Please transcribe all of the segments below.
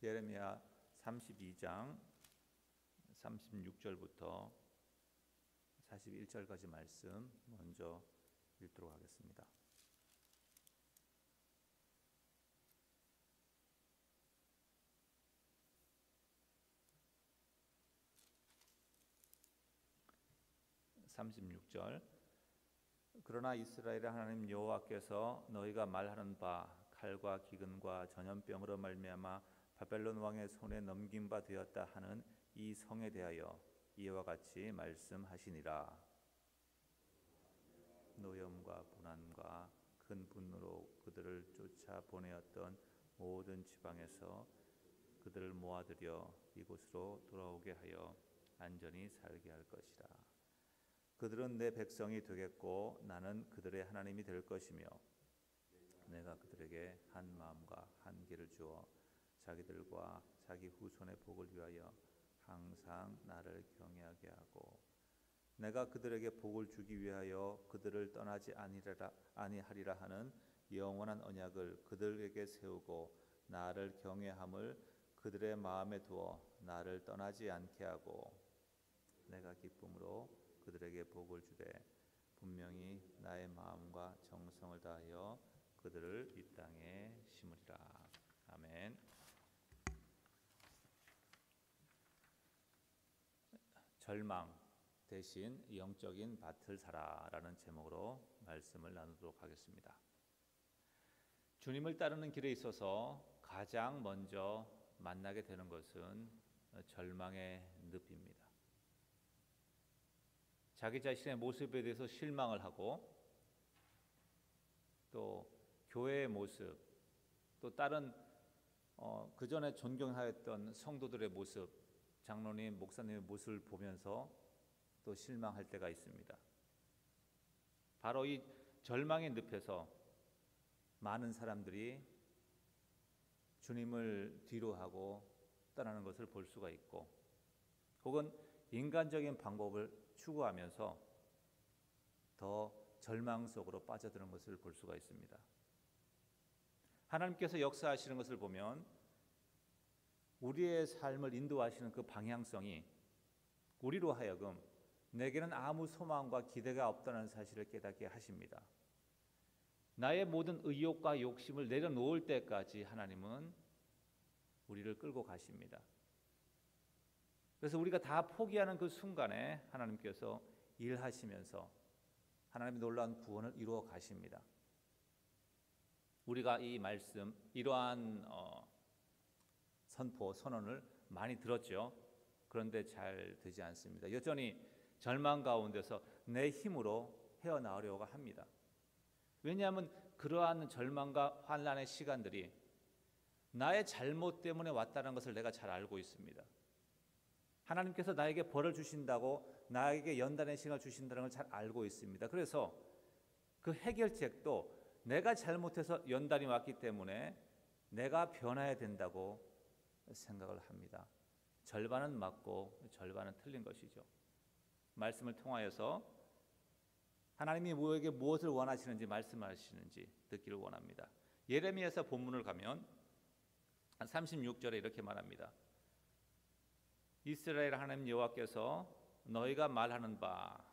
예레미야 32장 36절부터 41절까지 말씀 먼저 읽도록 하겠습니다. (36절) 그러나 이스라엘의 하나님 여호와께서 너희가 말하는 바 칼과 기근과 전염병으로 말미암아 바벨론 왕의 손에 넘긴 바 되었다 하는 이 성에 대하여 이와 같이 말씀하시니라. 노염과 분한과 큰 분노로 그들을 쫓아 보내었던 모든 지방에서 그들을 모아들여 이곳으로 돌아오게 하여 안전히 살게 할 것이라. 그들은 내 백성이 되겠고 나는 그들의 하나님이 될 것이며 내가 그들에게 한 마음과 한 길을 주어 자기들과 자기 후손의 복을 위하여 항상 나를 경외하게 하고 내가 그들에게 복을 주기 위하여 그들을 떠나지 아니하리라 하는 영원한 언약을 그들에게 세우고 나를 경외함을 그들의 마음에 두어 나를 떠나지 않게 하고 내가 기쁨으로 그들에게 복을 주되 분명히 나의 마음과 정성을 다하여 그들을 이 땅에 심으리라. 아멘. 절망 대신 영적인 밭을 사라라는 제목으로 말씀을 나누도록 하겠습니다. 주님을 따르는 길에 있어서 가장 먼저 만나게 되는 것은 절망의 늪입니다. 자기 자신의 모습에 대해서 실망을 하고 또 교회의 모습, 또 다른 그 전에 존경하였던 성도들의 모습, 장로님, 목사님의 모습을 보면서 또 실망할 때가 있습니다. 바로 이 절망의 늪에서 많은 사람들이 주님을 뒤로하고 떠나는 것을 볼 수가 있고, 혹은 인간적인 방법을 추구하면서 더 절망 속으로 빠져드는 것을 볼 수가 있습니다. 하나님께서 역사하시는 것을 보면 우리의 삶을 인도하시는 그 방향성이 우리로 하여금 내게는 아무 소망과 기대가 없다는 사실을 깨닫게 하십니다. 나의 모든 의욕과 욕심을 내려놓을 때까지 하나님은 우리를 끌고 가십니다. 그래서 우리가 다 포기하는 그 순간에 하나님께서 일하시면서 하나님의 놀라운 구원을 이루어 가십니다. 우리가 이 말씀, 이러한 선포, 선언을 많이 들었죠. 그런데 잘 되지 않습니다. 여전히 절망 가운데서 내 힘으로 헤어나오려고 합니다. 왜냐하면 그러한 절망과 환난의 시간들이 나의 잘못 때문에 왔다는 것을 내가 잘 알고 있습니다. 하나님께서 나에게 벌을 주신다고, 나에게 연단의 시간을 주신다는 걸 잘 알고 있습니다. 그래서 그 해결책도 내가 잘못해서 연단이 왔기 때문에 내가 변화해야 된다고 생각을 합니다. 절반은 맞고 절반은 틀린 것이죠. 말씀을 통하여서 하나님이 우리에게 무엇을 원하시는지, 말씀하시는지 듣기를 원합니다. 예레미야서 본문을 가면 36절에 이렇게 말합니다. 이스라엘 하나님 여호와께서 너희가 말하는 바,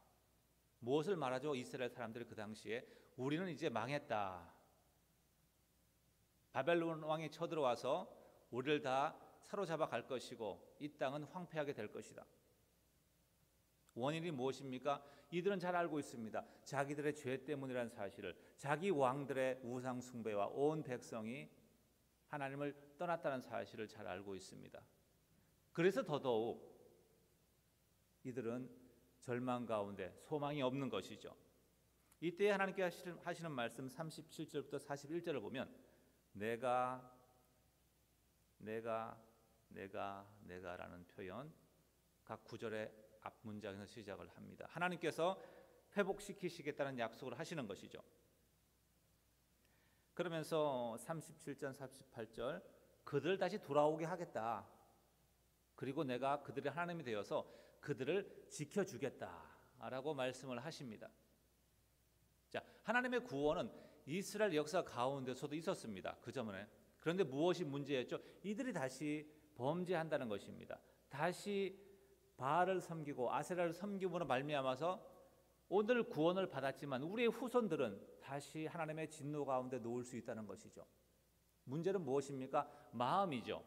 무엇을 말하죠? 이스라엘 사람들이 그 당시에 우리는 이제 망했다. 바벨론 왕이 쳐들어와서 우리를 다 사로잡아 갈 것이고 이 땅은 황폐하게 될 것이다. 원인이 무엇입니까? 이들은 잘 알고 있습니다. 자기들의 죄 때문이라는 사실을, 자기 왕들의 우상 숭배와 온 백성이 하나님을 떠났다는 사실을 잘 알고 있습니다. 그래서 더더욱 이들은 절망 가운데 소망이 없는 것이죠. 이때 하나님께 하시는 말씀 37절부터 41절을 보면 내가라는 표현 각 구절의 앞 문장에서 시작을 합니다. 하나님께서 회복시키시겠다는 약속을 하시는 것이죠. 그러면서 37절 38절 그들을 다시 돌아오게 하겠다. 그리고 내가 그들의 하나님이 되어서 그들을 지켜주겠다라고 말씀을 하십니다. 자, 하나님의 구원은 이스라엘 역사 가운데서도 있었습니다. 그 그런데 무엇이 문제였죠? 이들이 다시 범죄한다는 것입니다. 다시 바알을 섬기고 아세라를 섬김으로 말미암아서 오늘 구원을 받았지만 우리의 후손들은 다시 하나님의 진노 가운데 놓을 수 있다는 것이죠. 문제는 무엇입니까? 마음이죠.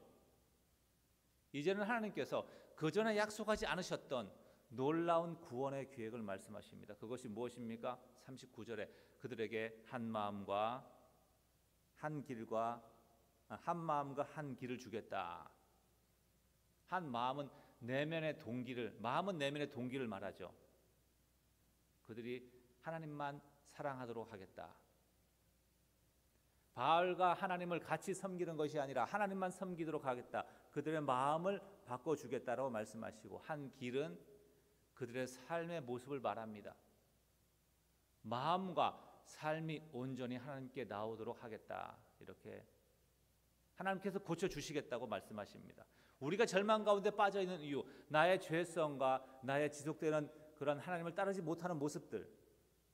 이제는 하나님께서 그전에 약속하지 않으셨던 놀라운 구원의 계획을 말씀하십니다. 그것이 무엇입니까? 39절에 그들에게 한 마음과 한 길을 주겠다. 한 마음은 내면의 동기를, 마음은 내면의 동기를 말하죠. 그들이 하나님만 사랑하도록 하겠다. 바알과 하나님을 같이 섬기는 것이 아니라 하나님만 섬기도록 하겠다. 그들의 마음을 바꿔주겠다라고 말씀하시고, 한 길은 그들의 삶의 모습을 말합니다. 마음과 삶이 온전히 하나님께 나오도록 하겠다. 이렇게 하나님께서 고쳐주시겠다고 말씀하십니다. 우리가 절망 가운데 빠져 있는 이유, 나의 죄성과 나의 지속되는 그런 하나님을 따르지 못하는 모습들,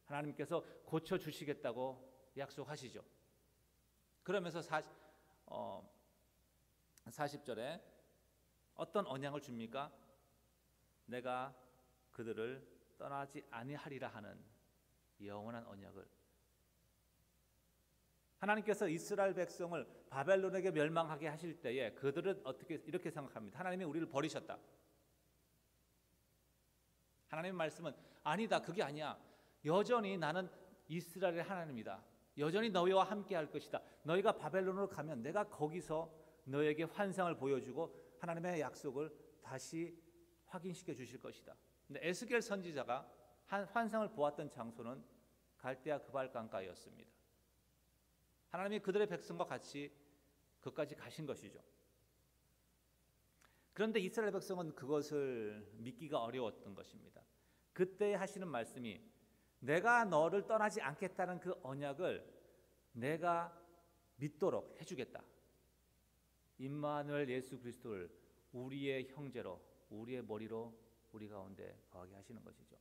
하나님께서 고쳐주시겠다고 약속하시죠. 그러면서 40절에 어떤 언약을 줍니까? 내가 그들을 떠나지 아니하리라 하는 영원한 언약을. 하나님께서 이스라엘 백성을 바벨론에게 멸망하게 하실 때에 그들은 이렇게 생각합니다. 하나님이 우리를 버리셨다. 하나님의 말씀은 아니다, 그게 아니야. 여전히 나는 이스라엘의 하나님이다. 여전히 너희와 함께 할 것이다. 너희가 바벨론으로 가면 내가 거기서 너에게 환상을 보여주고 하나님의 약속을 다시 확인시켜 주실 것이다. 근데 에스겔 선지자가 한 환상을 보았던 장소는 갈대아 그발 강가였습니다. 하나님이 그들의 백성과 같이 그까지 가신 것이죠. 그런데 이스라엘 백성은 그것을 믿기가 어려웠던 것입니다. 그때 하시는 말씀이 내가 너를 떠나지 않겠다는 그 언약을 내가 믿도록 해주겠다. 임마누엘 예수 그리스도를 우리의 형제로, 우리의 머리로 우리 가운데 거하게 하시는 것이죠.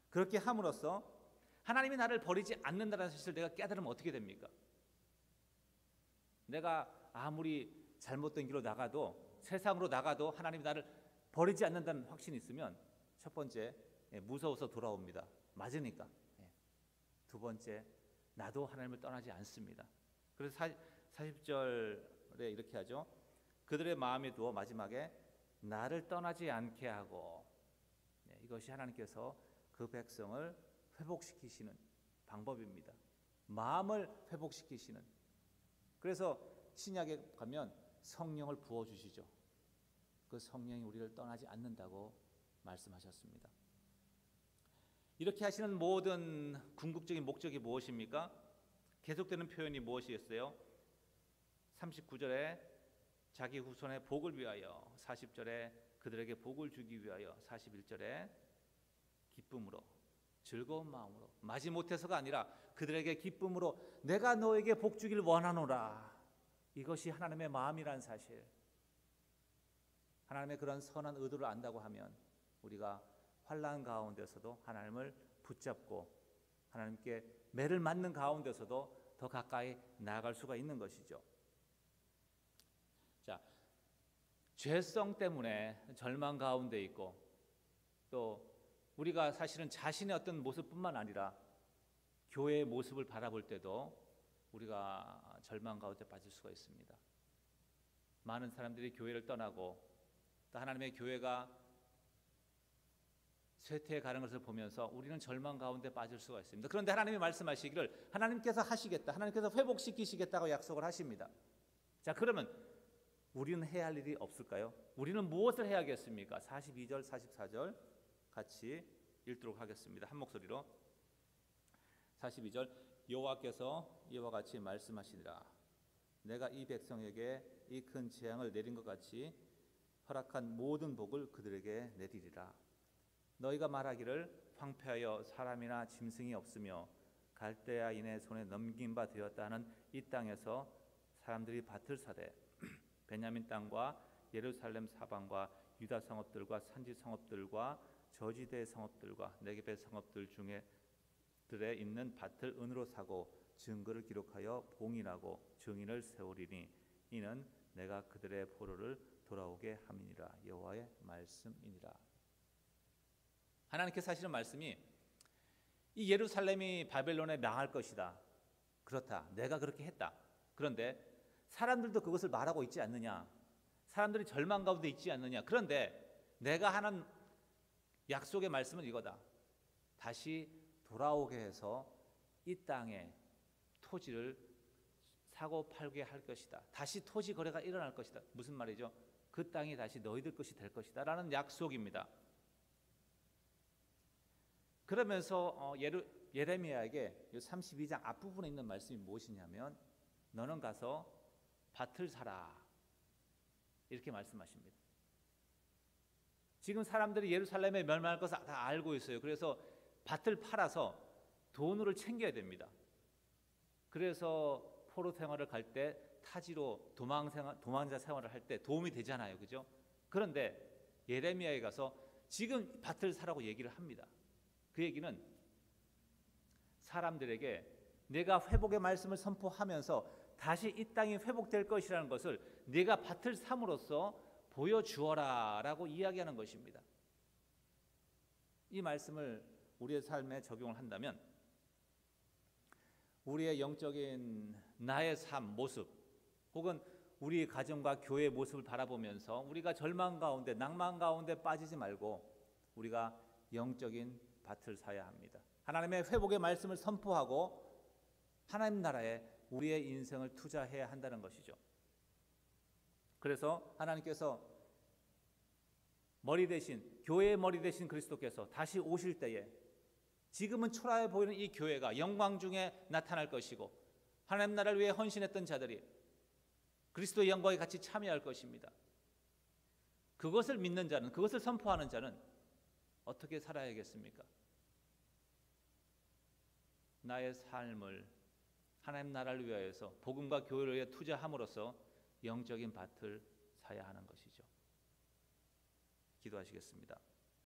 그렇게 함으로써 하나님이 나를 버리지 않는다는 사실을 내가 깨달으면 어떻게 됩니까? 내가 아무리 잘못된 길로 나가도, 세상으로 나가도 하나님이 나를 버리지 않는다는 확신이 있으면 첫 번째, 무서워서 돌아옵니다. 맞으니까. 두 번째, 나도 하나님을 떠나지 않습니다. 그래서 40절에 이렇게 하죠. 그들의 마음에 두어 마지막에 나를 떠나지 않게 하고, 이것이 하나님께서 그 백성을 회복시키시는 방법입니다. 마음을 회복시키시는. 그래서 신약에 가면 성령을 부어주시죠. 그 성령이 우리를 떠나지 않는다고 말씀하셨습니다. 이렇게 하시는 모든 궁극적인 목적이 무엇입니까? 계속되는 표현이 무엇이었어요? 39절에 자기 후손의 복을 위하여, 40절에 그들에게 복을 주기 위하여, 41절에 기쁨으로, 즐거운 마음으로, 마지못해서가 아니라 그들에게 기쁨으로 내가 너에게 복 주길 원하노라. 이것이 하나님의 마음이란 사실. 하나님의 그런 선한 의도를 안다고 하면 우리가 환난 가운데서도 하나님을 붙잡고 하나님께 매를 맞는 가운데서도 더 가까이 나아갈 수가 있는 것이죠. 자, 죄성 때문에 절망 가운데 있고, 또 우리가 사실은 자신의 어떤 모습뿐만 아니라 교회의 모습을 바라볼 때도 우리가 절망 가운데 빠질 수가 있습니다. 많은 사람들이 교회를 떠나고 또 하나님의 교회가 쇠퇴해 가는 것을 보면서 우리는 절망 가운데 빠질 수가 있습니다. 그런데 하나님이 말씀하시기를 하나님께서 하시겠다, 하나님께서 회복시키시겠다고 약속을 하십니다. 자, 그러면 우리는 해야 할 일이 없을까요? 우리는 무엇을 해야겠습니까? 42절, 44절 같이 읽도록 하겠습니다. 한 목소리로. 42절, 여호와께서 이와 같이 말씀하시니라. 내가 이 백성에게 이 큰 재앙을 내린 것 같이 허락한 모든 복을 그들에게 내리리라. 너희가 말하기를 황폐하여 사람이나 짐승이 없으며 갈대아인의 손에 넘긴 바 되었다는 이 땅에서 사람들이 밭을 사되 베냐민 땅과 예루살렘 사방과 유다 성읍들과 산지 성읍들과 저지대 성읍들과 네겝의 성읍들 중에 들에 있는 밭을 은으로 사고 증거를 기록하여 봉인하고 증인을 세우리니 이는 내가 그들의 포로를 돌아오게 함이니라. 여호와의 말씀이니라. 하나님께서 하시는 말씀이 이 예루살렘이 바벨론에 망할 것이다. 그렇다. 내가 그렇게 했다. 그런데 사람들도 그것을 말하고 있지 않느냐. 사람들이 절망 가운데 있지 않느냐. 그런데 내가 하는 약속의 말씀은 이거다. 다시 돌아오게 해서 이 땅에 토지를 사고 팔게 할 것이다. 다시 토지 거래가 일어날 것이다. 무슨 말이죠? 그 땅이 다시 너희들 것이 될 것이다 라는 약속입니다. 그러면서 예레미야에게 32장 앞부분에 있는 말씀이 무엇이냐면 너는 가서 밭을 사라 이렇게 말씀하십니다. 지금 사람들이 예루살렘에 멸망할 것을 다 알고 있어요. 그래서 밭을 팔아서 돈을 챙겨야 됩니다. 그래서 포로 생활을 갈 때 타지로 도망자 생활을 할 때 도움이 되잖아요. 그죠? 그런데 예레미야에 가서 지금 밭을 사라고 얘기를 합니다. 그 얘기는 사람들에게 내가 회복의 말씀을 선포하면서 다시 이 땅이 회복될 것이라는 것을 네가 밭을 삼으로써 보여주어라 라고 이야기하는 것입니다. 이 말씀을 우리의 삶에 적용을 한다면 우리의 영적인 나의 삶, 모습 혹은 우리 가정과 교회의 모습을 바라보면서 우리가 절망 가운데 낭만 가운데 빠지지 말고 우리가 영적인 밭을 사야 합니다. 하나님의 회복의 말씀을 선포하고 하나님 나라에 우리의 인생을 투자해야 한다는 것이죠. 그래서 하나님께서 머리 대신 교회의 머리 대신 그리스도께서 다시 오실 때에 지금은 초라해 보이는 이 교회가 영광 중에 나타날 것이고 하나님 나라를 위해 헌신했던 자들이 그리스도의 영광에 같이 참여할 것입니다. 그것을 믿는 자는, 그것을 선포하는 자는 어떻게 살아야겠습니까? 나의 삶을 하나님 나라를 위하여서 복음과 교회를 위해 투자함으로써 영적인 밭을 사야 하는 것이죠. 기도하시겠습니다.